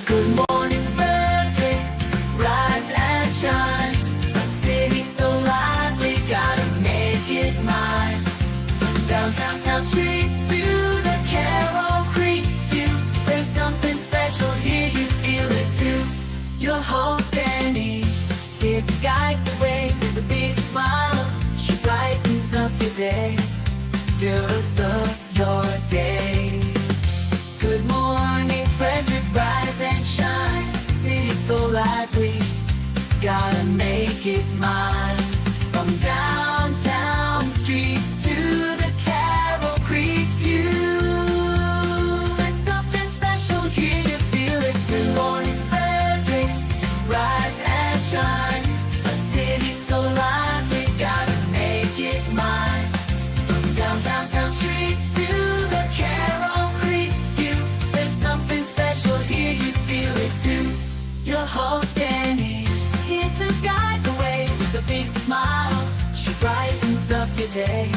Good morning, Frederick, rise and shine. A city so lively, gotta make it mine. Downtown town streets to the Carroll Creek view. There's something special here, you feel it too. Your host Dani, here to guide the way with a big smile. She brightens up your day, builds up your day. Good morning, Frederick, rise and shine. City so lively, gotta make it mine. From downtown streets to the Carroll Creek view. There's something special here, you feel it too. Good morning, Frederick, rise and shine. A city so lively, gotta make it mine. From downtown streets to the Carroll Creek view. There's something special here, you feel it too. Your host Dani, here to guide the way with a big smile. She brightens up your day,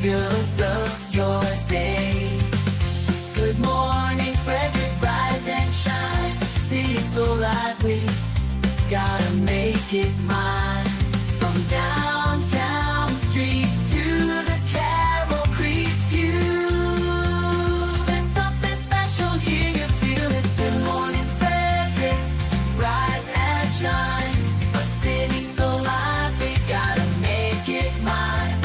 builds up your day. Good morning, Frederick, rise and shine. City so lively, gotta make it mine. From downtown streets to the Carroll Creek view. There's something special here, you feel it too. Good morning, Frederick, rise and shine. A city so lively, gotta make it mine.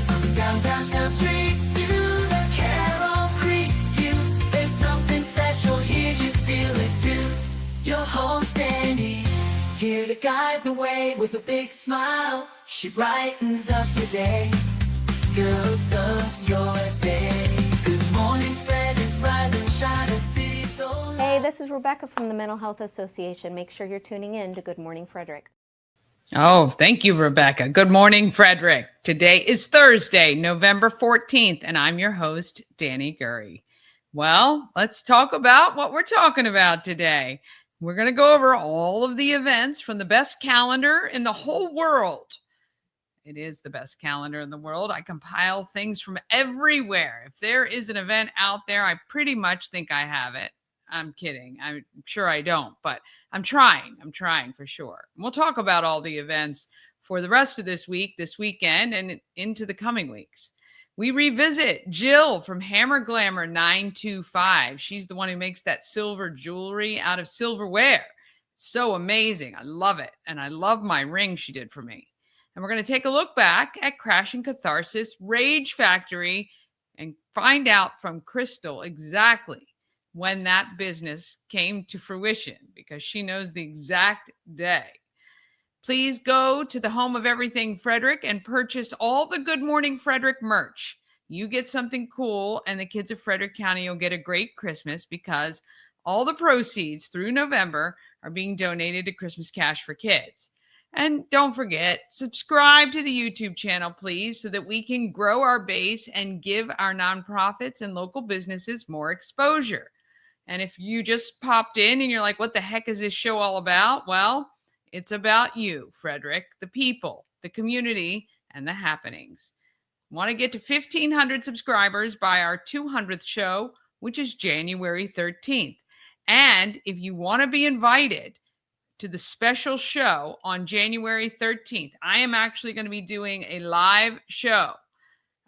From downtown streets to the Carroll Creek view. There's something special here, you feel it too. Your host Dani, here to guide the way with a big smile. She brightens up your day, girls of your day. Good morning, Frederick, rise and shine. A city so lively. Hey, this is Rebecca from the Mental Health Association. Make sure you're tuning in to Good Morning Frederick. Oh, thank you, Rebecca. Good morning, Frederick. Today is Thursday, November 14th, and I'm your host, Dani Gurry. Well, let's talk about what we're talking about today. We're going to go over all of the events from the best calendar in the whole world. It is the best calendar in the world. I compile things from everywhere. If there is an event out there, I pretty much think I have it. I'm kidding. I'm sure I don't, but I'm trying for sure. We'll talk about all the events for the rest of this week, this weekend, and into the coming weeks. We revisit Jill from Hammer Glamour 925. She's the one who makes that silver jewelry out of silverware. So amazing. I love it. And I love my ring she did for me. And we're going to take a look back at Crashing Catharsis Rage Factory and find out from Crystal exactly when that business came to fruition, because she knows the exact day. Please go to the Home of Everything Frederick and purchase all the Good Morning Frederick merch. You get something cool, and the kids of Frederick County will get a great Christmas, because all the proceeds through November are being donated to Christmas Cash for Kids. And don't forget, subscribe to the YouTube channel, please, so that we can grow our base and give our nonprofits and local businesses more exposure. And if you just popped in and you're like, what the heck is this show all about? Well, it's about you, Frederick, the people, the community, and the happenings. Want to get to 1,500 subscribers by our 200th show, which is January 13th. And if you want to be invited to the special show on January 13th, I am actually going to be doing a live show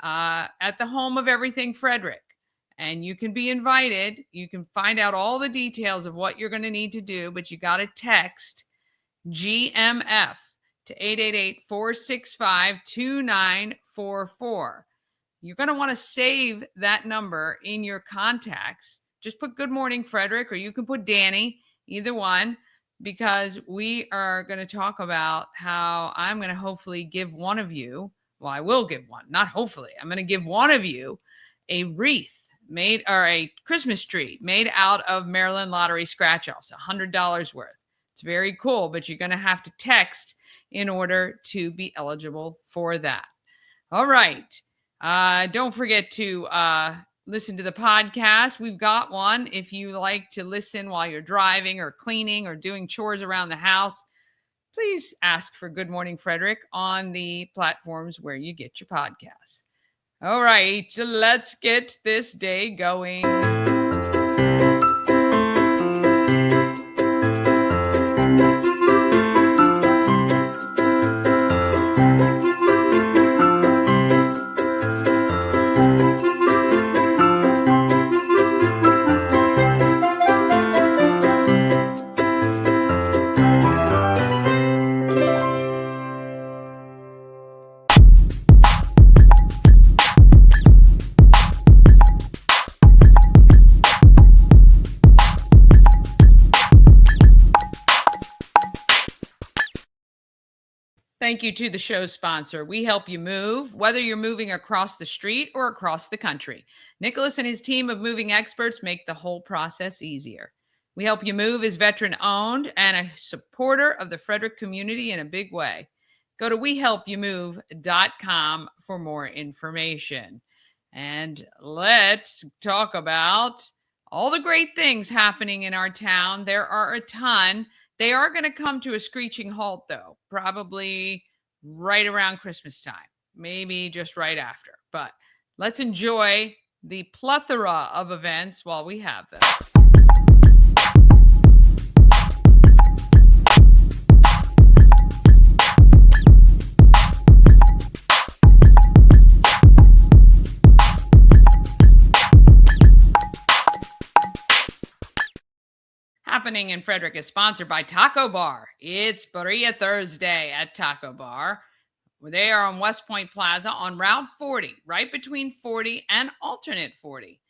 at the Home of Everything Frederick. And you can be invited. You can find out all the details of what you're going to need to do, but you got to text GMF to 888-465-2944. You're going to want to save that number in your contacts. Just put Good Morning Frederick, or you can put Dani, either one, because we are going to talk about how I'm going to hopefully give one of you, well, I will give one, not hopefully, I'm going to give one of you a wreath made, or a Christmas tree made out of Maryland Lottery scratch-offs, $100 worth. It's very cool, but you're going to have to text in order to be eligible for that. All right. Don't forget to listen to the podcast. We've got one. If you like to listen while you're driving or cleaning or doing chores around the house, please ask for Good Morning Frederick on the platforms where you get your podcasts. All right, so let's get this day going. Thank you to the show sponsor. We help you move, whether you're moving across the street or across the country. Nicholas and his team of moving experts make the whole process easier. We Help You Move is veteran owned and a supporter of the Frederick community in a big way. Go to wehelpyoumove.com for more information. And let's talk about all the great things happening in our town. There are a ton. They are going to come to a screeching halt, though, probably right around Christmas time, maybe just right after. But let's enjoy the plethora of events while we have them. Happening in Frederick is sponsored by Taco Bar. It's Berea Thursday at Taco Bar. They are on West Point Plaza on Route 40, right between 40 and alternate 40.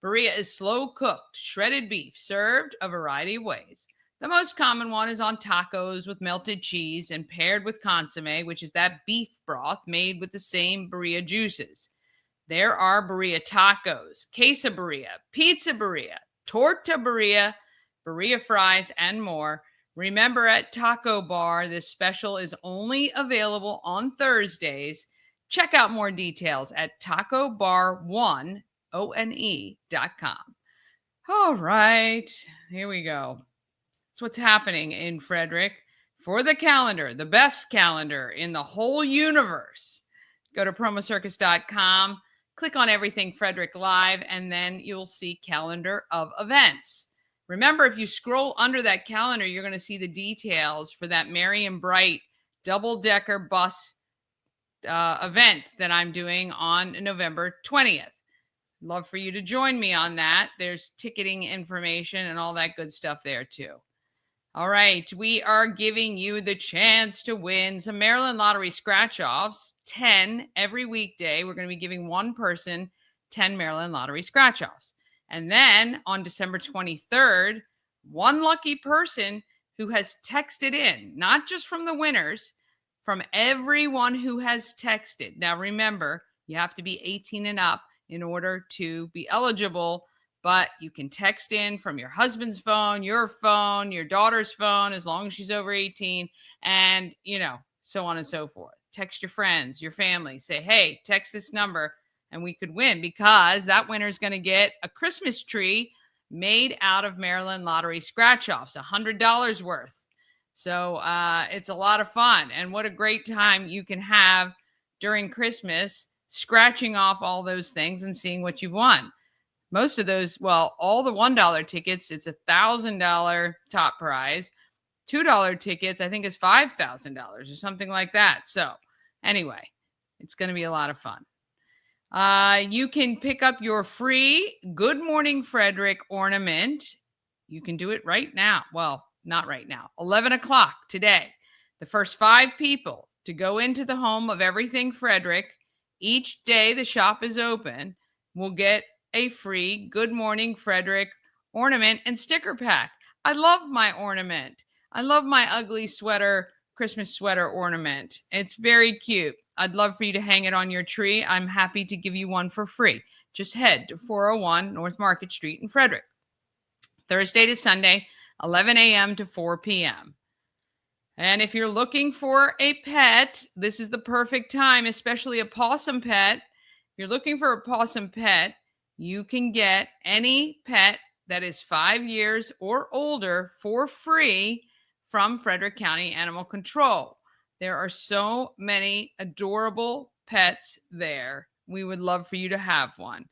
Berea is slow cooked, shredded beef served a variety of ways. The most common one is on tacos with melted cheese and paired with consomme, which is that beef broth made with the same Berea juices. There are Berea tacos, queso Berea, pizza Berea, torta Berea, Berea fries, and more. Remember, at Taco Bar, this special is only available on Thursdays. Check out more details at tacobar1one.com. All right, here we go. That's what's happening in Frederick. For the calendar, the best calendar in the whole universe, go to promocircus.com, click on Everything Frederick Live, and then you'll see calendar of events. Remember, if you scroll under that calendar, you're going to see the details for that Merry and Bright double-decker bus event that I'm doing on November 20th. Love for you to join me on that. There's ticketing information and all that good stuff there too. All right, we are giving you the chance to win some Maryland Lottery scratch-offs, 10 every weekday. We're going to be giving one person 10 Maryland Lottery scratch-offs. And then on December 23rd, one lucky person who has texted in, not just from the winners, from everyone who has texted. Now, remember, you have to be 18 and up in order to be eligible, but you can text in from your husband's phone, your daughter's phone, as long as she's over 18, and, so on and so forth. Text your friends, your family, say, hey, text this number. And we could win, because that winner is going to get a Christmas tree made out of Maryland Lottery scratch-offs, $100 worth. So it's a lot of fun. And what a great time you can have during Christmas, scratching off all those things and seeing what you've won. Most of those, all the $1 tickets, it's $1,000 top prize. $2 tickets, I think, is $5,000 or something like that. So anyway, it's going to be a lot of fun. You can pick up your free Good Morning Frederick ornament. You can do it right now. Well, not right now. 11 o'clock today. The first 5 people to go into the Home of Everything Frederick, each day the shop is open, will get a free Good Morning Frederick ornament and sticker pack. I love my ornament. I love my ugly sweater, Christmas sweater ornament. It's very cute. I'd love for you to hang it on your tree. I'm happy to give you one for free. Just head to 401 North Market Street in Frederick. Thursday to Sunday, 11 a.m. to 4 p.m. And if you're looking for a pet, this is the perfect time, especially a possum pet. If you're looking for a possum pet, you can get any pet that is 5 years or older for free from Frederick County Animal Control. There are so many adorable pets there. We would love for you to have one.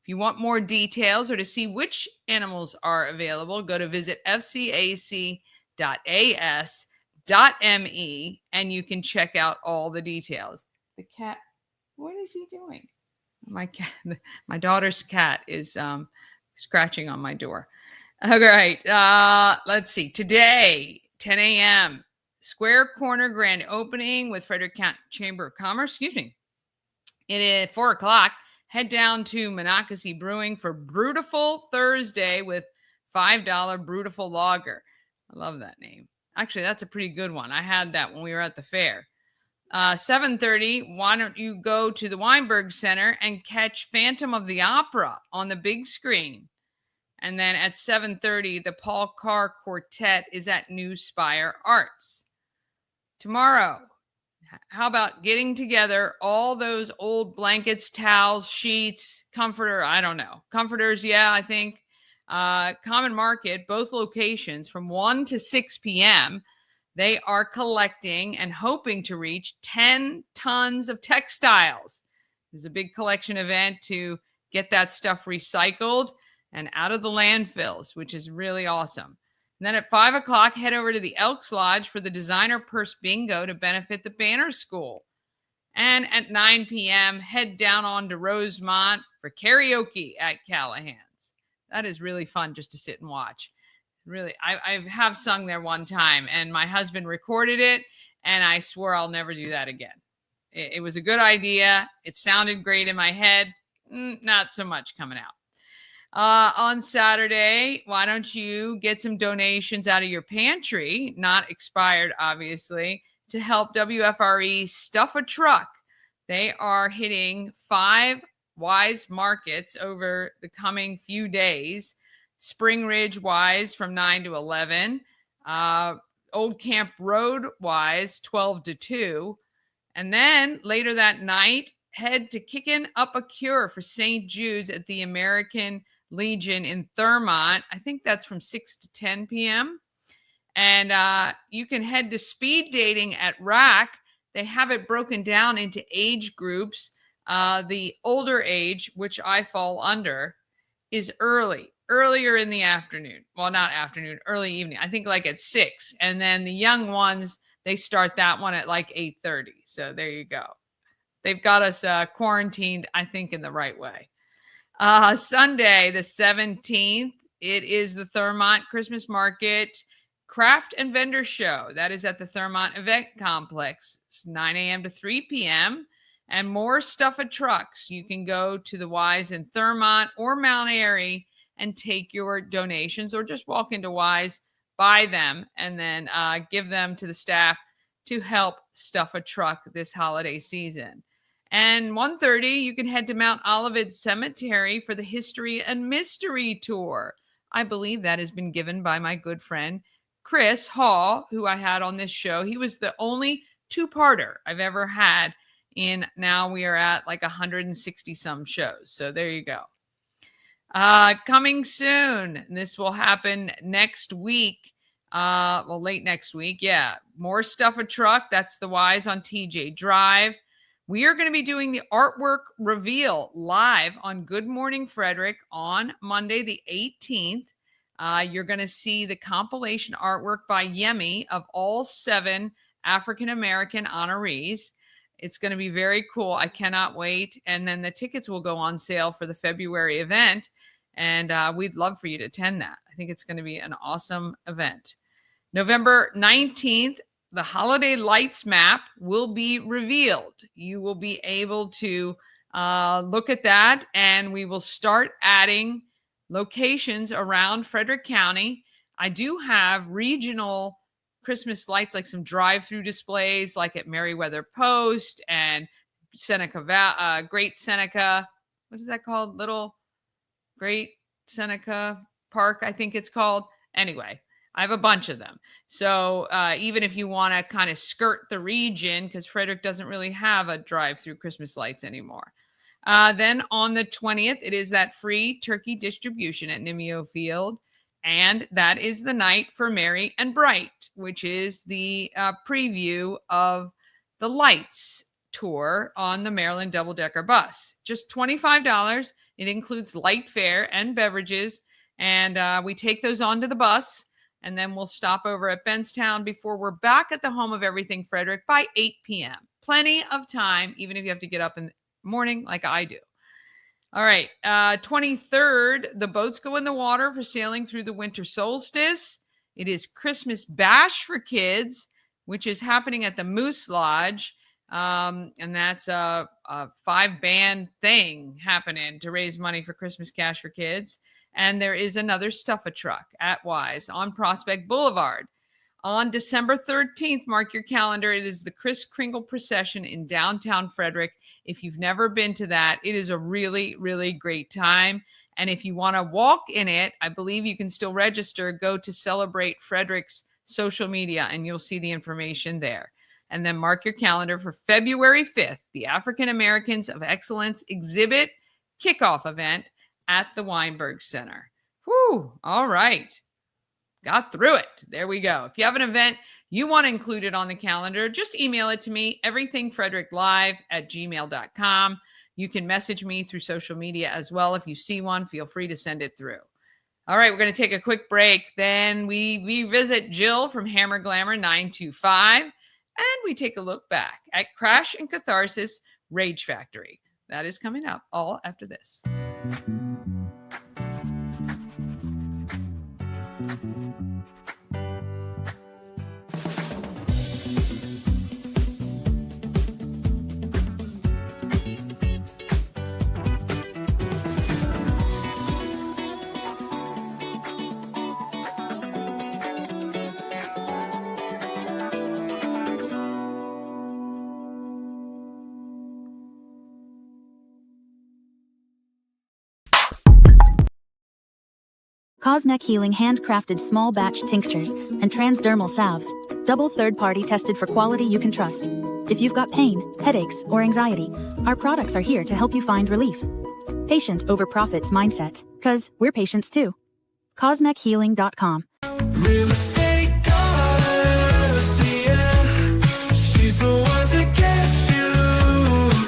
If you want more details or to see which animals are available, go to visit fcac.as.me and you can check out all the details. The cat, what is he doing? My daughter's cat is scratching on my door. All right, let's see. Today, 10 a.m., Square Corner grand opening with Frederick County Chamber of Commerce. Excuse me. It is 4 o'clock. Head down to Monocacy Brewing for Brutiful Thursday with $5 Brutiful Lager. I love that name. Actually, that's a pretty good one. I had that when we were at the fair. 7:30, why don't you go to the Weinberg Center and catch Phantom of the Opera on the big screen? And then at 7:30, the Paul Carr Quartet is at New Spire Arts. Tomorrow, how about getting together all those old blankets, towels, sheets, comforter, I don't know. Comforters, yeah, I think. Common Market, both locations from 1 to 6 p.m., they are collecting and hoping to reach 10 tons of textiles. It's a big collection event to get that stuff recycled and out of the landfills, which is really awesome. And then at 5 o'clock, head over to the Elks Lodge for the Designer Purse Bingo to benefit the Banner School. And at 9 p.m., head down on to Rosemont for karaoke at Callahan's. That is really fun just to sit and watch. Really, I have sung there one time, and my husband recorded it, and I swore I'll never do that again. It was a good idea. It sounded great in my head. Not so much coming out. On Saturday, why don't you get some donations out of your pantry, not expired, obviously, to help WFRE stuff a truck. They are hitting 5 Wise markets over the coming few days. Spring Ridge Wise from 9 to 11. Old Camp Road Wise 12 to 2. And then later that night, head to Kickin' Up a Cure for St. Jude's at the American Legion in Thurmont. I think that's from 6 to 10 p.m. And you can head to Speed Dating at RAC. They have it broken down into age groups. The older age, which I fall under, is earlier in the afternoon. Well, not afternoon, early evening. I think like at 6. And then the young ones, they start that one at like 8:30. So there you go. They've got us quarantined, I think, in the right way. Sunday, the 17th, it is the Thurmont Christmas Market Craft and Vendor Show. That is at the Thurmont Event Complex. It's 9 a.m. to 3 p.m. And more stuff at trucks. You can go to the Wise in Thurmont or Mount Airy and take your donations, or just walk into Wise, buy them, and then give them to the staff to help stuff a truck this holiday season. And 1:30, you can head to Mount Olivet Cemetery for the History and Mystery Tour. I believe that has been given by my good friend, Chris Hall, who I had on this show. He was the only two-parter I've ever had. And now we are at like 160 some shows. So there you go. Coming soon. This will happen next week. Late next week. Yeah. More Stuff a Truck. That's the Wise on TJ Drive. We are going to be doing the artwork reveal live on Good Morning Frederick on Monday, the 18th. You're going to see the compilation artwork by Yemi of all 7 African-American honorees. It's going to be very cool. I cannot wait. And then the tickets will go on sale for the February event. And we'd love for you to attend that. I think it's going to be an awesome event. November 19th, the holiday lights map will be revealed. You will be able to look at that, and we will start adding locations around Frederick County. I do have regional Christmas lights, like some drive-through displays, like at Meriwether Post and Seneca, Great Seneca. What is that called? Little Great Seneca Park, I think it's called. Anyway, I have a bunch of them. So even if you want to kind of skirt the region, because Frederick doesn't really have a drive-through Christmas lights anymore. Then on the 20th, it is that free turkey distribution at Nimio Field. And that is the night for Merry and Bright, which is the preview of the Lights tour on the Maryland double-decker bus. Just $25. It includes light fare and beverages. And we take those onto the bus. And then we'll stop over at Benstown before we're back at the Home of Everything Frederick by 8 p.m. Plenty of time, even if you have to get up in the morning like I do. All right, 23rd, the boats go in the water for sailing through the winter solstice. It is Christmas Bash for kids, which is happening at the Moose Lodge. And that's a 5-band thing happening to raise money for Christmas Cash for Kids. And there is another Stuff a Truck at Wise on Prospect Boulevard. On December 13th, mark your calendar. It is the Kris Kringle procession in downtown Frederick. If you've never been to that, it is a really, really great time. And if you want to walk in it, I believe you can still register. Go to Celebrate Frederick's social media and you'll see the information there. And then mark your calendar for February 5th, the African Americans of Excellence exhibit kickoff event at the Weinberg Center. Whew, all right. Got through it. There we go. If you have an event you want to include it on the calendar, just email it to me, everythingfredericklive@gmail.com. You can message me through social media as well. If you see one, feel free to send it through. All right, we're going to take a quick break. Then we visit Jill from Hammer Glamour 925, and we take a look back at Crash and Catharsis Rage Factory. That is coming up all after this. Cosmec Healing handcrafted small batch tinctures and transdermal salves, double third-party tested for quality you can trust. If you've got pain, headaches, or anxiety, our products are here to help you find relief. Patient over profits mindset, 'cause we're patients too. CosmecHealing.com. Real estate goddess, yeah. She's the one to get you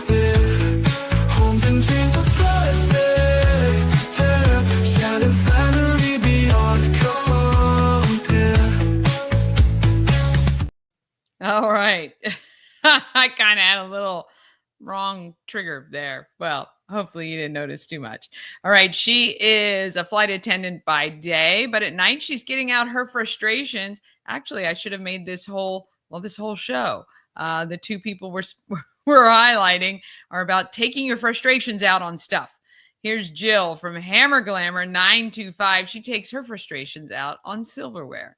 there. Homes and dreams are perfect, yeah. Shining finally beyond compare. All right. I kind of had a little wrong trigger there. Well, hopefully you didn't notice too much. All right. She is a flight attendant by day, but at night she's getting out her frustrations. Actually, I should have made this whole show. The two people we're highlighting are about taking your frustrations out on stuff. Here's Jill from Hammer Glamour 925. She takes her frustrations out on silverware.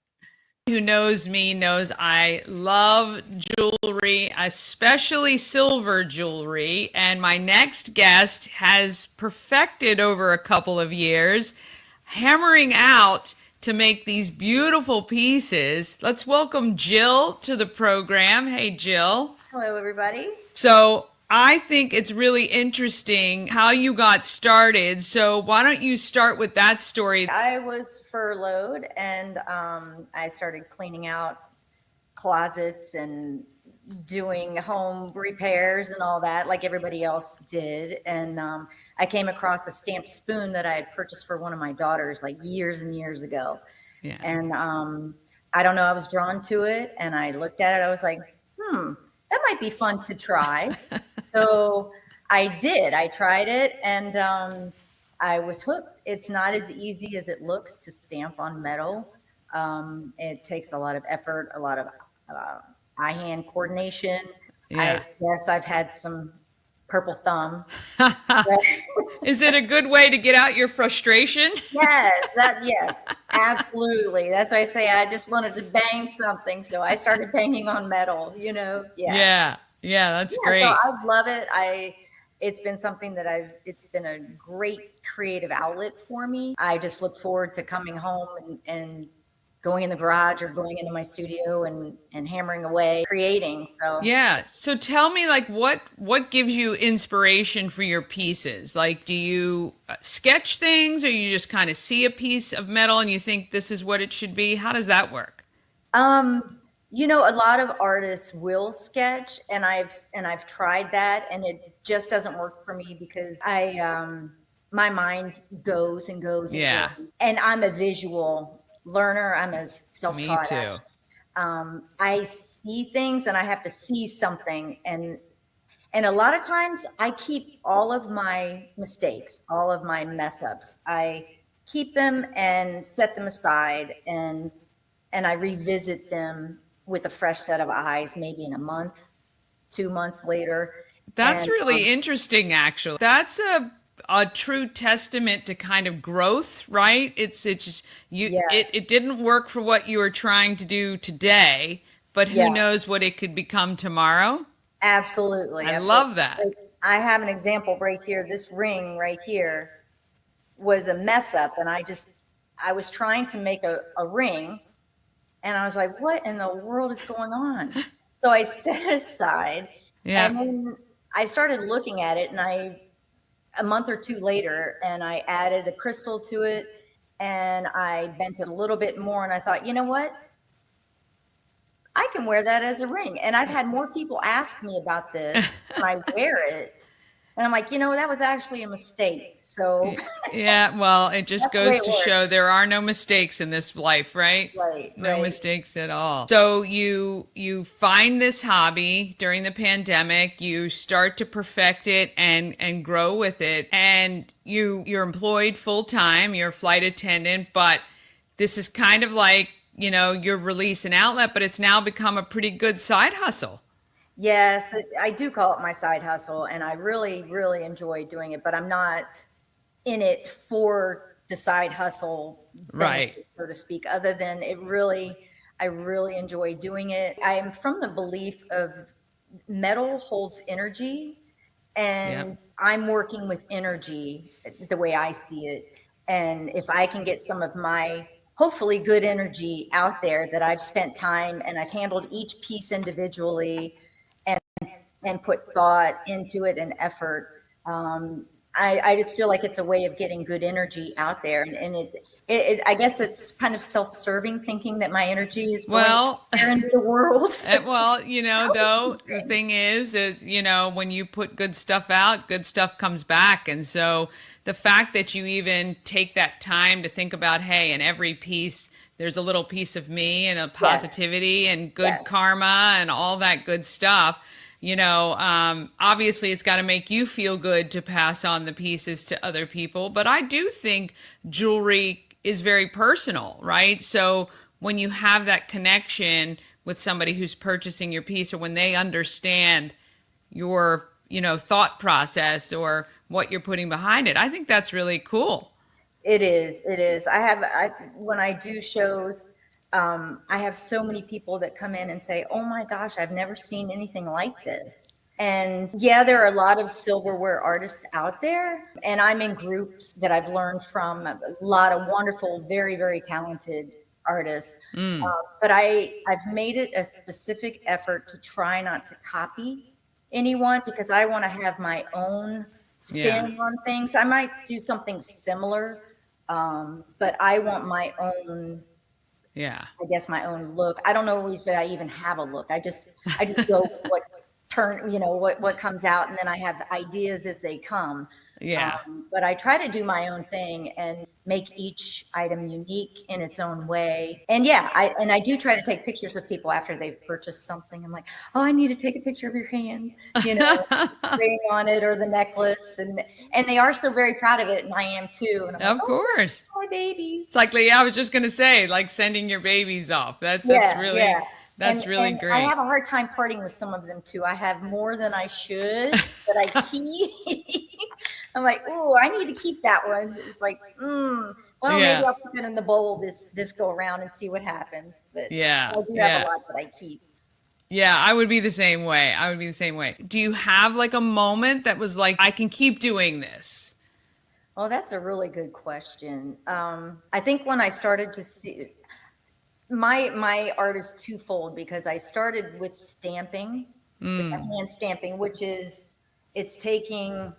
Who knows me knows I love jewelry, especially silver jewelry. And my next guest has perfected over a couple of years, hammering out to make these beautiful pieces. Let's welcome Jill to the program. Hey, Jill. Hello, everybody. So I think it's really interesting how you got started. So why don't you start with that story? I was furloughed and I started cleaning out closets and doing home repairs and all that like everybody else did. And I came across a stamped spoon that I had purchased for one of my daughters like years and years ago. Yeah. And I don't know, I was drawn to it and I looked at it. I was like, that might be fun to try. So I did. I tried it and I was hooked. It's not as easy as it looks to stamp on metal. It takes a lot of effort, a lot of eye-hand coordination. Yeah. I guess I've had some purple thumbs. Is it a good way to get out your frustration? Yes, absolutely. That's why I say I just wanted to bang something. So I started banging on metal, Yeah, that's great. So I love it. It's been something that it's been a great creative outlet for me. I just look forward to coming home and going in the garage or going into my studio and hammering away, creating. So yeah. So tell me, like, what gives you inspiration for your pieces? Like, do you sketch things, or you just kind of see a piece of metal and you think this is what it should be? How does that work? A lot of artists will sketch, and I've tried that, and it just doesn't work for me because my mind goes and goes. Yeah. And I'm a visual learner. I'm a self-taught. Me too. I see things and I have to see something. And a lot of times I keep all of my mistakes, all of my mess ups. I keep them and set them aside and I revisit them with a fresh set of eyes, maybe in a month, 2 months later. That's really interesting, actually. That's a true testament to kind of growth, right? It's just you. Yes. It didn't work for what you were trying to do today, but who Yeah. knows what it could become tomorrow? Absolutely. I Absolutely. love that. I have an example right here. This ring right here was a mess up, and I was trying to make a ring, and I was like, what in the world is going on? So I set it aside, Yeah. and then I started looking at it, and a month or two later, and I added a crystal to it, and I bent it a little bit more, and I thought, you know what? I can wear that as a ring. And I've had more people ask me about this when I wear it. And I'm like, that was actually a mistake. So Yeah, well, it just that's the way goes it to works. show there are no mistakes in this life, right? Right, No right. mistakes at all. So you find this hobby during the pandemic, you start to perfect it and grow with it, and you're employed full time, you're a flight attendant, but this is kind of like, your release and outlet, but it's now become a pretty good side hustle. Yes, I do call it my side hustle, and I really, really enjoy doing it, but I'm not in it for the side hustle Right. benefit, so to speak, other than I really enjoy doing it. I am from the belief of metal holds energy, and I'm working with energy the way I see it. And if I can get some of my hopefully good energy out there, that I've spent time and I've handled each piece individually and put thought into it and effort. I just feel like it's a way of getting good energy out there. And I guess it's kind of self-serving, thinking that my energy is going out there into the world. Well, though, the thing is, when you put good stuff out, good stuff comes back. And so the fact that you even take that time to think about, hey, in every piece, there's a little piece of me and a positivity and good karma and all that good stuff. Obviously it's got to make you feel good to pass on the pieces to other people. But I do think jewelry is very personal, right? So when you have that connection with somebody who's purchasing your piece, or when they understand your, thought process or what you're putting behind it, I think that's really cool. It is. When I do shows, I have so many people that come in and say, oh my gosh, I've never seen anything like this. And yeah, there are a lot of silverware artists out there, and I'm in groups that I've learned from a lot of wonderful, very, very talented artists. But I've made it a specific effort to try not to copy anyone, because I want to have my own spin on things. I might do something similar, but I want my own, I guess, my own look. I don't know if I even have a look. I just go with what comes out, and then I have ideas as they come. But I try to do my own thing and make each item unique in its own way. And I do try to take pictures of people after they've purchased something. I'm like, oh, I need to take a picture of your hand, ring on it, or the necklace, and they are so very proud of it, and I am too. And I'm Of course, my babies. It's like, I was just gonna say, like sending your babies off. That's really. That's really great. I have a hard time parting with some of them too. I have more than I should that I keep. I'm like, oh, I need to keep that one. It's like, maybe I'll put it in the bowl this go around and see what happens. But I do have a lot that I keep. Yeah, I would be the same way. Do you have like a moment that was like, I can keep doing this? Well, that's a really good question. I think when I started to see my art is twofold, because I started with stamping, with hand stamping, which is, it's taking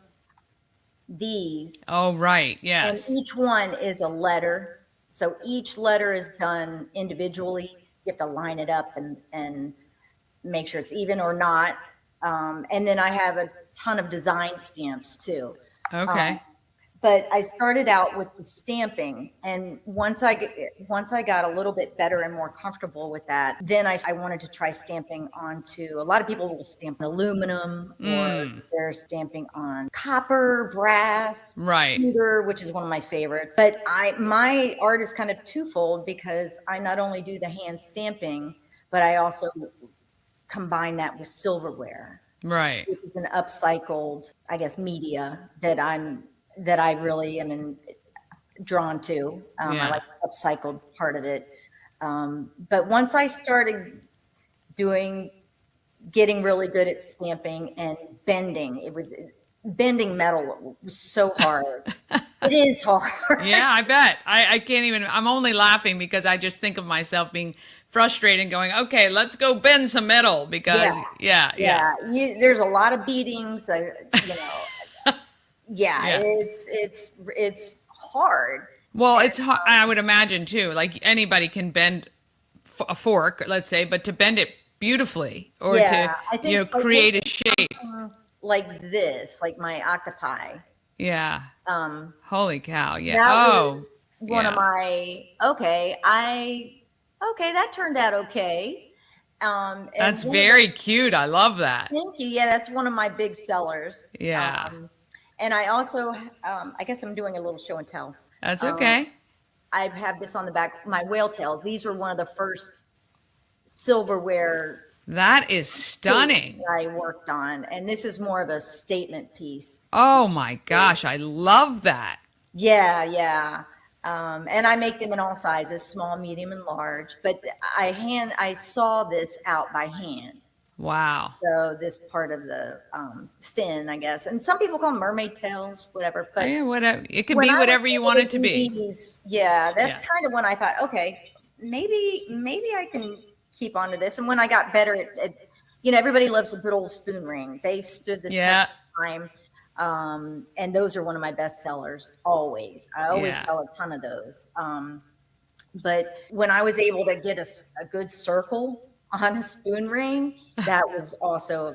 these. Oh, right. Yes. And each one is a letter. So each letter is done individually. You have to line it up and make sure it's even or not. And then I have a ton of design stamps too. Okay. But I started out with the stamping, and once I got a little bit better and more comfortable with that, then I wanted to try stamping onto, a lot of people will stamp on aluminum, or they're stamping on copper, brass, pewter, which is one of my favorites. But my art is kind of twofold, because I not only do the hand stamping, but I also combine that with silverware, right, which is an upcycled, I guess, media that I'm that I really drawn to. I Yeah. like the upcycled part of it. But once I started getting really good at stamping and bending, bending metal was so hard. It is hard. Yeah, I bet. I can't even, I'm only laughing because I just think of myself being frustrated and going, okay, let's go bend some metal because, yeah. There's a lot of beatings, you know. Yeah. It's hard. Well, it's hard, I would imagine too. Like anybody can bend a fork, let's say, but to bend it beautifully or I to, think like create a shape. like this, like my octopi. Yeah. Holy cow. Yeah. That Oh, was one of my, that turned out okay. And that's one of very cute. I love that. Thank you. Yeah, that's one of my big sellers. Yeah. And I also, I guess I'm doing a little show and tell. That's okay. I have this on the back, my whale tails. These were one of the first silverware That is stunning. that I worked on. And this is more of a statement piece. Oh my gosh, I love that. Yeah. And I make them in all sizes, small, medium, and large. But I saw this out by hand. Wow. So this part of the fin, I guess. And some people call them mermaid tails, whatever. But Yeah, whatever. It could when be I whatever was you want it able to be. these, that's Yeah. kind of when I thought, okay, maybe I can keep on to this. And when I got better at everybody loves a good old spoon ring. They've stood the test of time. And those are one of my best sellers always. I always sell a ton of those. But when I was able to get a good circle on a spoon ring, that was also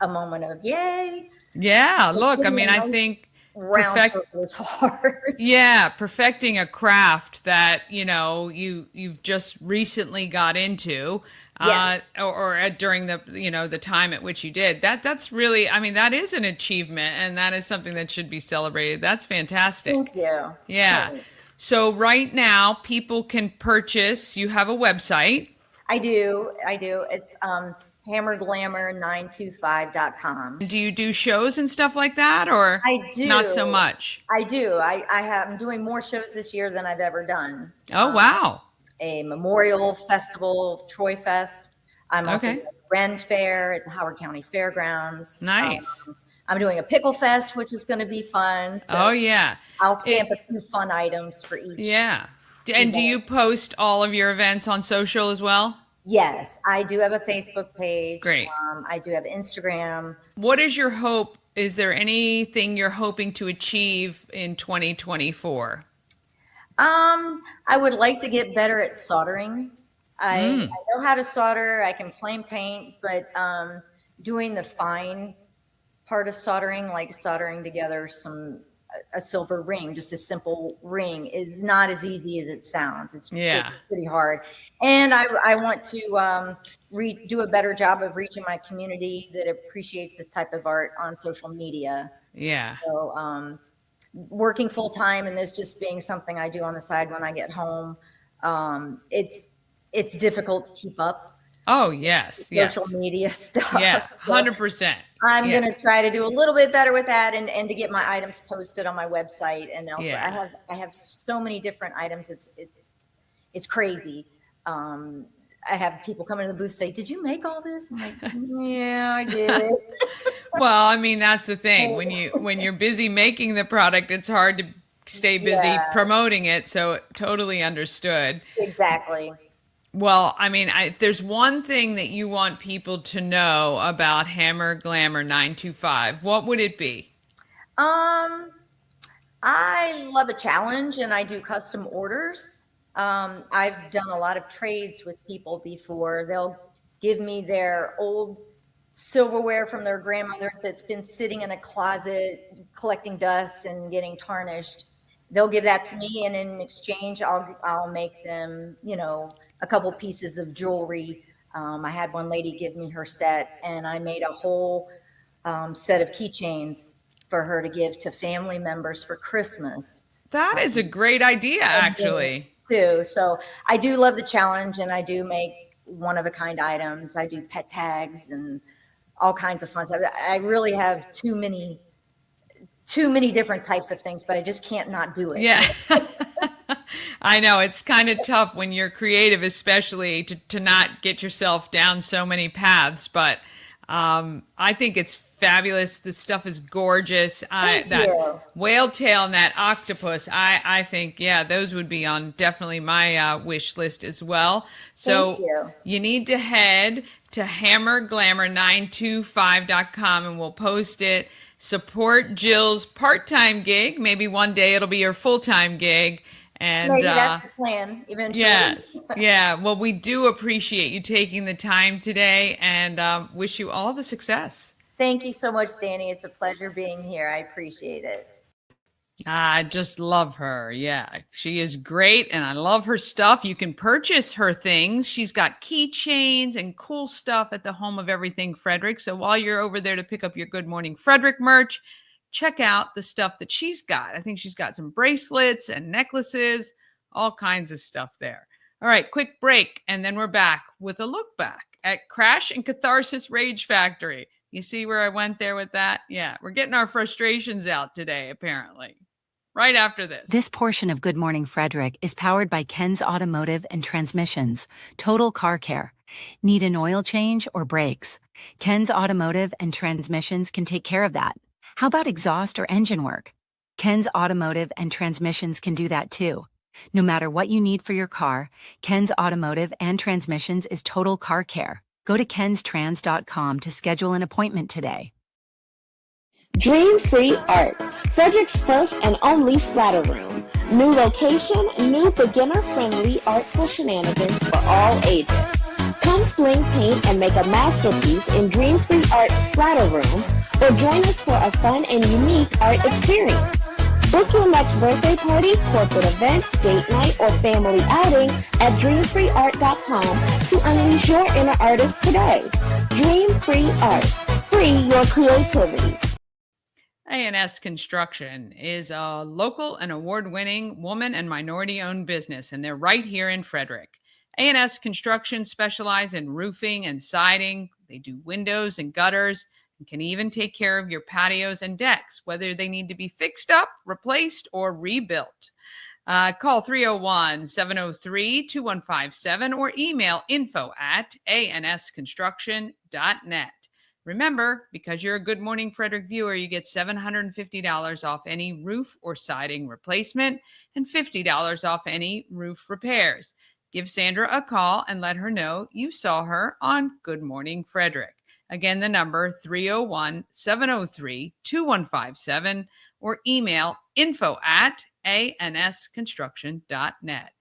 a moment of yay. Yeah, look, I mean, I think Round circle is hard. Yeah, perfecting a craft that, you've just recently got into, Yes. or during the, the time at which you did. That's really, I mean, that is an achievement and that is something that should be celebrated. That's fantastic. Thank you. Yeah. Thanks. So right now people can purchase, you have a website. I do. It's hammerglamour925.com. Do you do shows and stuff like that or I do. not so much? I do. I'm doing more shows this year than I've ever done. Oh, wow. A memorial festival, Troy Fest. I'm also Okay. doing a Ren Fair at the Howard County Fairgrounds. Nice. I'm doing a pickle fest, which is going to be fun. So Oh, yeah. I'll stamp a few fun items for each. Yeah. And do you post all of your events on social as well? Yes, I do have a Facebook page. Great. I do have Instagram. What is your hope? Is there anything you're hoping to achieve in 2024? I would like to get better at soldering. I know how to solder. I can flame paint, but doing the fine part of soldering, like soldering together a silver ring, just a simple ring, is not as easy as it sounds. It's pretty hard. And I want to do a better job of reaching my community that appreciates this type of art on social media. Yeah. So working full time and this just being something I do on the side when I get home, it's difficult to keep up. Oh, yes. Social media stuff. Yeah, So 100%. I'm going to try to do a little bit better with that and to get my items posted on my website and elsewhere. Yeah. I have so many different items. It's crazy. I have people come into the booth say, "Did you make all this?" I'm like, "Yeah, I did." Well, I mean, that's the thing. When you're busy making the product, it's hard to stay busy promoting it. So totally understood. Exactly. Well, I mean, if there's one thing that you want people to know about Hammer Glamour 925, what would it be? I love a challenge and I do custom orders. I've done a lot of trades with people before. They'll give me their old silverware from their grandmother that's been sitting in a closet collecting dust and getting tarnished. They'll give that to me, and in exchange, I'll make them, a couple pieces of jewelry. I had one lady give me her set, and I made a whole set of keychains for her to give to family members for Christmas. That is a great idea, actually. Too. So I do love the challenge, and I do make one-of-a-kind items. I do pet tags and all kinds of fun stuff. I really have too many too many different types of things, but I just can't not do it. Yeah. I know it's kind of tough when you're creative, especially to not get yourself down so many paths. But I think it's fabulous. This stuff is gorgeous. Thank That you. whale tail and that octopus, I think, yeah, those would be on definitely my wish list as well. So Thank you. need to head to hammerglamour925.com and we'll post it. Support Jill's part-time gig. Maybe one day it'll be your full-time gig. And Maybe that's the plan eventually. yes, yeah. Well, we do appreciate you taking the time today and wish you all the success. Thank you so much, Dani. It's a pleasure being here. I appreciate it. I just love her. Yeah, she is great and I love her stuff. You can purchase her things. She's got keychains and cool stuff at the Home of Everything Frederick. So while you're over there to pick up your Good Morning Frederick merch, check out the stuff that she's got. I think she's got some bracelets and necklaces, all kinds of stuff there. All right, quick break, and then we're back with a look back at Crash and Catharsis Rage Factory. You see where I went there with that? Yeah, we're getting our frustrations out today, apparently. Right after this. This portion of Good Morning Frederick is powered by Ken's Automotive and Transmissions, Total Car Care. Need an oil change or brakes? Ken's Automotive and Transmissions can take care of that. How about exhaust or engine work? Ken's Automotive and Transmissions can do that too. No matter what you need for your car, Ken's Automotive and Transmissions is Total Car Care. Go to kenstrans.com to schedule an appointment today. Dream Free Art, Frederick's first and only splatter room. New location, new beginner-friendly artful shenanigans for all ages. Come sling paint and make a masterpiece in Dream Free Art's splatter room, or join us for a fun and unique art experience. Book your next birthday party, corporate event, date night, or family outing at dreamfreeart.com to unleash your inner artist today. Dream Free Art. Free your creativity. A&S Construction is a local and award-winning woman and minority-owned business, and they're right here in Frederick. A&S Construction specializes in roofing and siding. They do windows and gutters and can even take care of your patios and decks, whether they need to be fixed up, replaced, or rebuilt. Call 301-703-2157 or email info@ansconstruction.net. Remember, because you're a Good Morning Frederick viewer, you get $750 off any roof or siding replacement and $50 off any roof repairs. Give Sandra a call and let her know you saw her on Good Morning Frederick. Again, the number 301-703-2157 or email info@ansconstruction.net.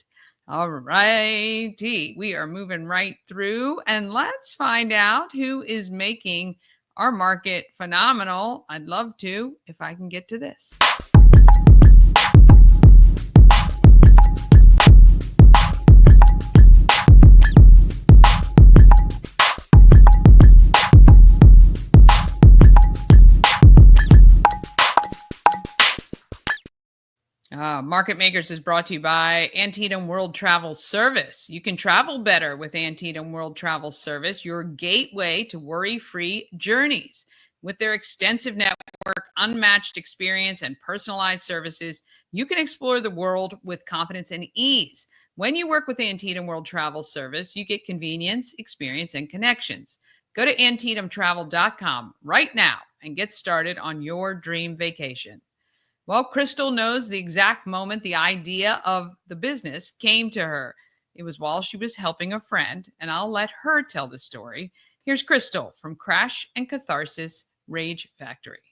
All righty, we are moving right through, and let's find out who is making our market phenomenal. I'd love to if I can get to this. Market Makers is brought to you by Antietam World Travel Service. You can travel better with Antietam World Travel Service, your gateway to worry-free journeys. With their extensive network, unmatched experience, and personalized services, you can explore the world with confidence and ease. When you work with Antietam World Travel Service, you get convenience, experience, and connections. Go to AntietamTravel.com right now and get started on your dream vacation. Well, Crystal knows the exact moment the idea of the business came to her. It was while she was helping a friend, and I'll let her tell the story. Here's Crystal from Crash and Catharsis Rage Factory.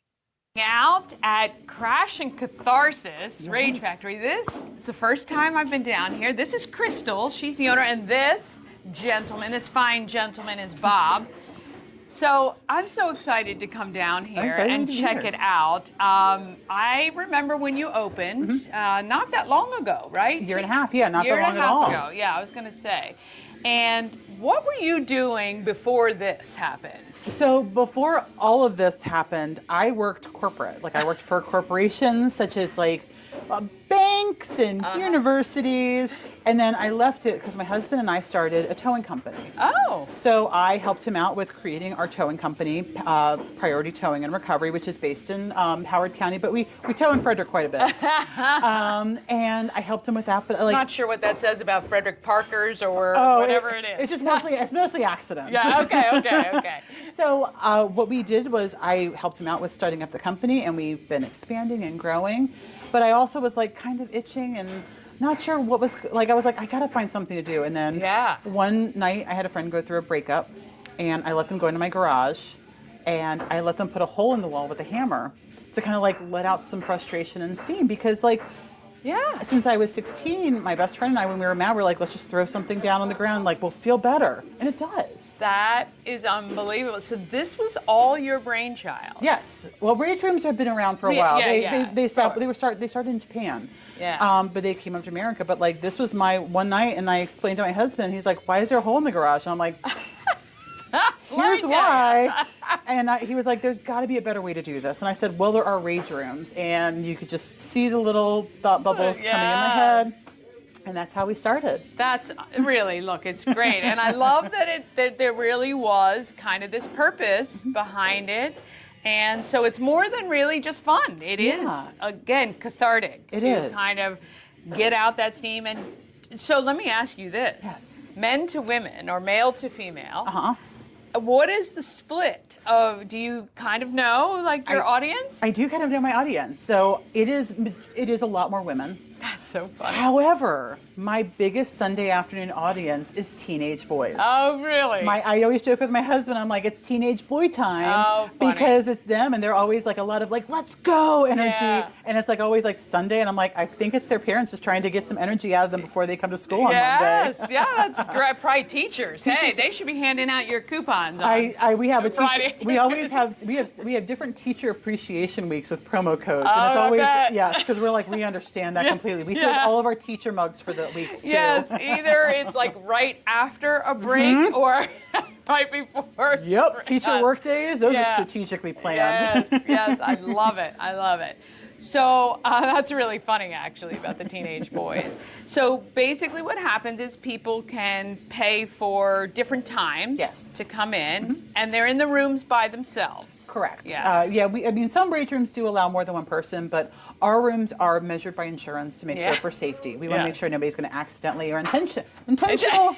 Out at Crash and Catharsis Rage Factory. This is the first time I've been down here. This is Crystal. She's the owner, and this gentleman, this fine gentleman, is Bob. So I'm so excited to come down here and check it out. I remember when you opened, not that long ago, right? Year and a half, yeah, not that long at Year all. and a half ago, yeah, I was going to say. And what were you doing before this happened? So before all of this happened, I worked corporate. Like I worked for corporations such as like banks and universities. And then I left it because my husband and I started a towing company. Oh. So I helped him out with creating our towing company, Priority Towing and Recovery, which is based in Howard County, but we tow in Frederick quite a bit. And I helped him with that. But like, Not sure what that says about Frederick Parkers or whatever it is. It's just mostly accidents. Yeah. Okay. So what we did was I helped him out with starting up the company, and we've been expanding and growing. But I also was like kind of itching and not sure what was like. I was like, I gotta find something to do. And then one night I had a friend go through a breakup, and I let them go into my garage, and I let them put a hole in the wall with a hammer to kind of like let out some frustration and steam, because like, since I was 16, my best friend and I, when we were mad, we were like, let's just throw something down on the ground, like we'll feel better. And it does. That is unbelievable. So this was all your brainchild? Yes. Well, rage rooms have been around for a while. They started in Japan. Yeah. But they came up to America. But like, this was my one night, and I explained to my husband, he's like, why is there a hole in the garage? And I'm like, here's why. And he was like, there's got to be a better way to do this. And I said, well, there are rage rooms, and you could just see the little thought bubbles coming in my head. And that's how we started. That's really, look, it's great. And I love that there really was kind of this purpose behind it. And so it's more than really just fun. It is, again, cathartic. It is. Kind of get out that steam. And so let me ask you this. Yes. Men to women or male to female. Uh-huh. What is the split of, do you kind of know, like, your audience? I do kind of know my audience. So it is a lot more women. That's so funny. However, my biggest Sunday afternoon audience is teenage boys. Oh, really? I always joke with my husband, I'm like, it's teenage boy time. Oh, funny. Because it's them, and they're always like a lot of like, let's go energy. Yeah. And it's like always like Sunday, and I'm like, I think it's their parents just trying to get some energy out of them before they come to school on Monday. Yes, yeah, that's great. Probably teachers. Hey, they should be handing out your coupons. We have a Friday. we always have we have different teacher appreciation weeks with promo codes, Oh, and it's always I bet. because we're like, we understand that completely. We sold all of our teacher mugs for the weeks too. Yes, either it's like right after a break or right before. Yep, teacher work days, those Yeah. are strategically planned. Yes, I love it. I love it. So that's really funny, actually, about the teenage boys. So basically what happens is people can pay for different times to come in, and they're in the rooms by themselves. Correct. Yeah. Some rage rooms do allow more than one person, but our rooms are measured by insurance to make sure for safety. We want to make sure nobody's going to accidentally or intentionally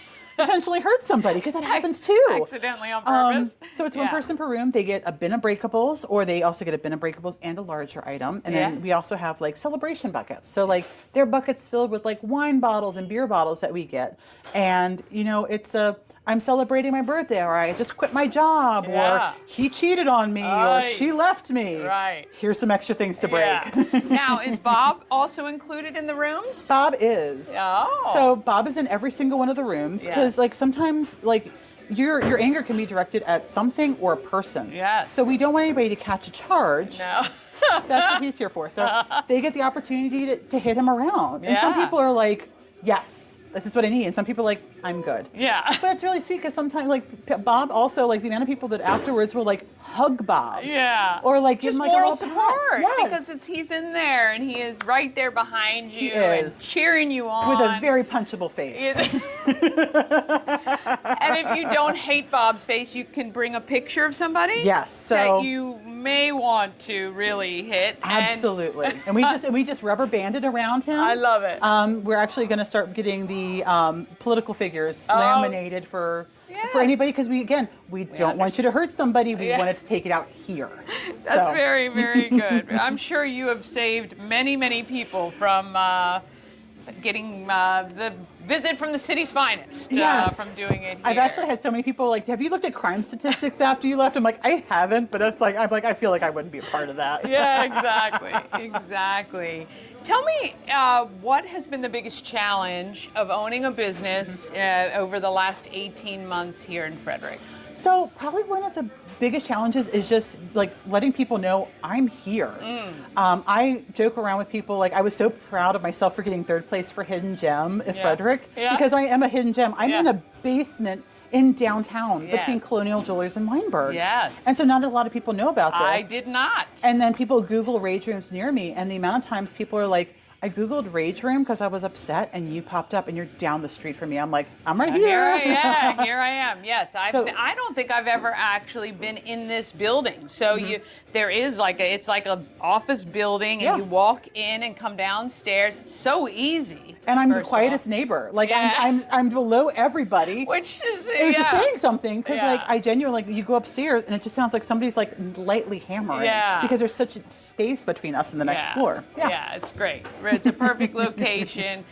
hurt somebody, because that happens too. Accidentally on purpose. So it's one person per room. They get a bin of breakables, or they also get a bin of breakables and a larger item. And then we also have like celebration buckets. So like they're buckets filled with like wine bottles and beer bottles that we get. And you know, it's I'm celebrating my birthday, or I just quit my job, or he cheated on me, or she left me. Right. Here's some extra things to break. Yeah. Now, is Bob also included in the rooms? Bob is. Oh. So Bob is in every single one of the rooms, because like sometimes like your anger can be directed at something or a person. Yes. So we don't want anybody to catch a charge. No. That's what he's here for. So they get the opportunity to hit him around. And some people are like, yes, this is what I need. And some people are like, I'm good. Yeah. But it's really sweet, because sometimes like Bob also, like the amount of people that afterwards will like hug Bob. Yeah. Or like just give him like moral a little pat. support. Yes. Because he's in there and he is right there behind you is. and cheering you on. With a very punchable face. And if you don't hate Bob's face, you can bring a picture of somebody. Yes. So that you may want to really hit. Absolutely. And we just rubber banded around him. I love it. We're actually going to start getting the political figures laminated for anybody, because we don't want you to hurt somebody. We wanted to take it out here. That's very, very good. I'm sure you have saved many, many people from getting the visit from the city's finest from doing it here. I've actually had so many people like, have you looked at crime statistics after you left? I'm like, I haven't, but it's like, I feel like I wouldn't be a part of that. Yeah, exactly. Tell me, what has been the biggest challenge of owning a business over the last 18 months here in Frederick? So probably one of the biggest challenges is just like letting people know I'm here. I joke around with people, like I was so proud of myself for getting third place for Hidden Gem in Frederick, because I am a hidden gem. I'm in a basement in downtown between Colonial Jewelers and Weinberg. Yes. And so not a lot of people know about this. I did not. And then people Google rage rooms near me, and the amount of times people are like, I Googled Rage Room because I was upset, and you popped up, and you're down the street from me. I'm like, I'm right here. Here I am. Yes, I don't think I've ever actually been in this building. So there is it's like a office building, and you walk in and come downstairs. It's so easy. And I'm the quietest neighbor. Like I'm below everybody. Which is just saying something because like I genuinely you go upstairs and it just sounds like somebody's like lightly hammering because there's such a space between us and the next floor. Yeah, it's great. It's a perfect location.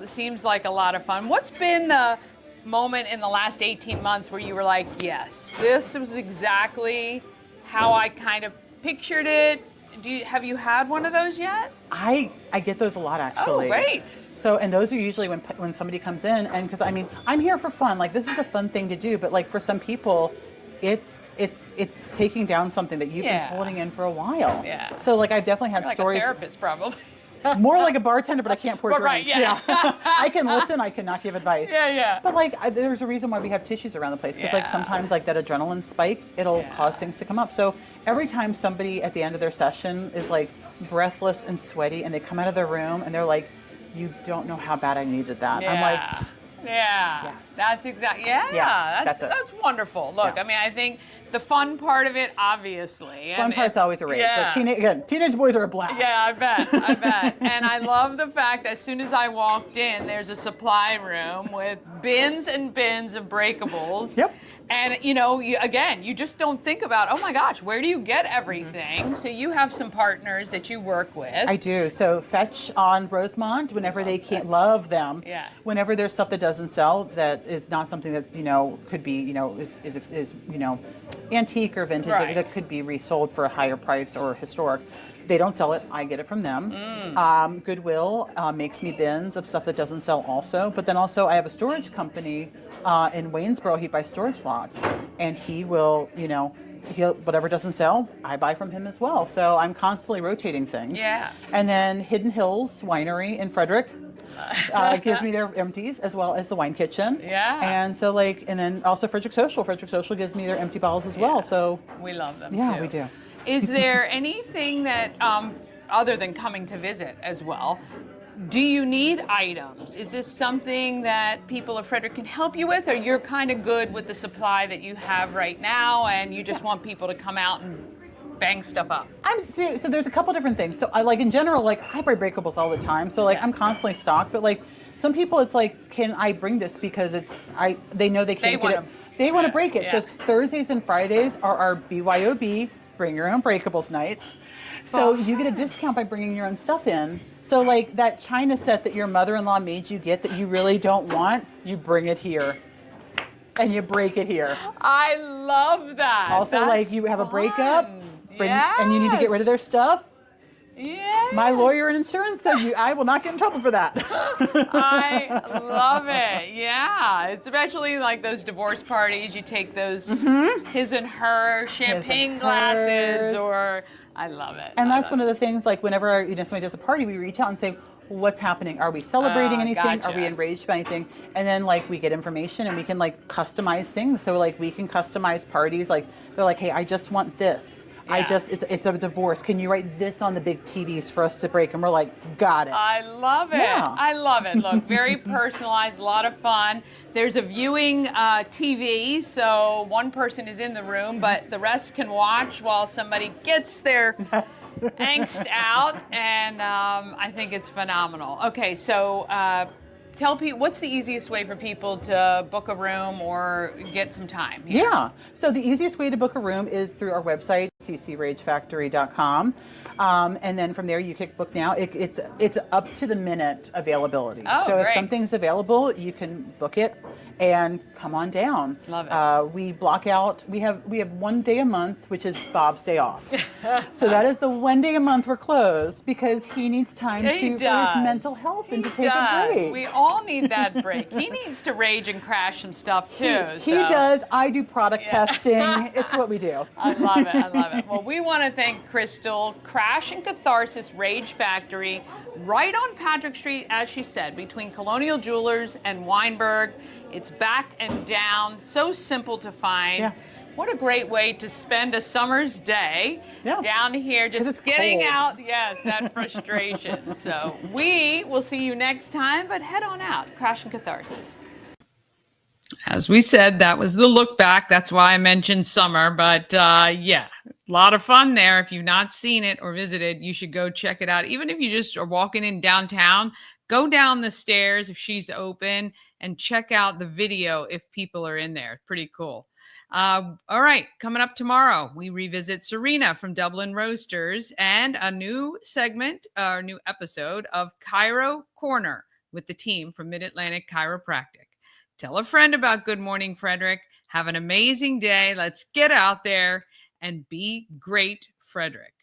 Seems like a lot of fun. What's been the moment in the last 18 months where you were like, yes, this was exactly how I kind of pictured it? Have you had one of those yet? I get those a lot actually. Oh, great. So, and those are usually when somebody comes in, and because I mean, I'm here for fun. Like this is a fun thing to do, but like for some people, it's taking down something that you've been holding in for a while. Yeah. So like I've definitely had You're stories. Like a therapist, probably. More like a bartender, but I can't pour drinks. Right, yeah. I can listen, I cannot give advice. Yeah. But like, there's a reason why we have tissues around the place, because like sometimes like that adrenaline spike, it'll cause things to come up. So every time somebody at the end of their session is like breathless and sweaty, and they come out of their room and they're like, "You don't know how bad I needed that." Yeah. I'm like. Yeah, yes. That's exactly, that's wonderful. Look, I mean, I think the fun part of it, obviously. Fun part's always a rage. Yeah. Like teenage boys are a blast. Yeah, I bet. And I love the fact as soon as I walked in, there's a supply room with bins and bins of breakables. Yep. And you just don't think about, oh my gosh, where do you get everything? So you have some partners that you work with. I do. So Fetch on Rosemont, whenever they can't love them. Yeah. Whenever there's stuff that doesn't sell, that is not something that could be is antique or vintage, that could be resold for a higher price or historic. They don't sell it. I get it from them. Goodwill makes me bins of stuff that doesn't sell also. But then also I have a storage company in Waynesboro. He buys storage lots, and he will, whatever doesn't sell, I buy from him as well. So I'm constantly rotating things. Yeah. And then Hidden Hills Winery in Frederick gives me their empties as well as the wine kitchen. Yeah. And so and then also Frederick Social. Frederick Social gives me their empty bottles as well. So we love them too. Yeah, we do. Is there anything that, other than coming to visit as well, do you need items? Is this something that people of Frederick can help you with, or you're kind of good with the supply that you have right now and you just want people to come out and bang stuff up? So there's a couple different things. So I in general, I buy breakables all the time. So I'm constantly stocked, but some people it's like, can I bring this because they know they can't get it. They want to break it. Yeah. So Thursdays and Fridays are our BYOB, Bring Your Own Breakables nights. So you get a discount by bringing your own stuff in. So that china set that your mother-in-law made you get that you really don't want, you bring it here. And you break it here. I love that. Also, you have a breakup, and you need to get rid of their stuff. Yeah. My lawyer and insurance said I will not get in trouble for that. I love it. Yeah. It's especially those divorce parties. You take those his and her champagne glasses, or I love it. And that's one of the things, whenever somebody does a party, we reach out and say, what's happening? Are we celebrating anything? Gotcha. Are we enraged by anything? And then we get information and we can customize things. So we can customize parties. They're like, hey, I just want this. Yeah. It's a divorce. Can you write this on the big TVs for us to break? And we're like, got it. I love it. Yeah. I love it. Look, very personalized, a lot of fun. There's a viewing TV, so one person is in the room, but the rest can watch while somebody gets their angst out, and I think it's phenomenal. Okay, so tell people, what's the easiest way for people to book a room or get some time here? Yeah. So the easiest way to book a room is through our website, ccragefactory.com. And then from there, you click book now. It's up to the minute availability. Oh, so great. if something's available, you can book it and come on down. Love it. We block out, we have 1 day a month, which is Bob's day off. So that is the 1 day a month we're closed because he needs time for his mental health and to take a break. We all need that break. He needs to rage and crash some stuff too. He does. I do product testing. It's what we do. I love it. I love it. Well, we want to thank Crystal, Crash and Catharsis Rage Factory, right on Patrick Street, as she said, between Colonial Jewelers and Weinberg. It's back and down, so simple to find. Yeah. What a great way to spend a summer's day Yeah. down here, 'Cause just it's getting cold. out, yes, that frustration. So we will see you next time, but head on out, Crash and Catharsis. As we said, that was the look back. That's why I mentioned summer, but yeah, a lot of fun there. If you've not seen it or visited, you should go check it out. Even if you just are walking in downtown, go down the stairs if she's open and check out the video if people are in there. Pretty cool. All right, coming up tomorrow, we revisit Serena from Dublin Roasters and a new segment, or new episode of Chiro Corner with the team from Mid-Atlantic Chiropractic. Tell a friend about Good Morning Frederick. Have an amazing day. Let's get out there and be great, Frederick.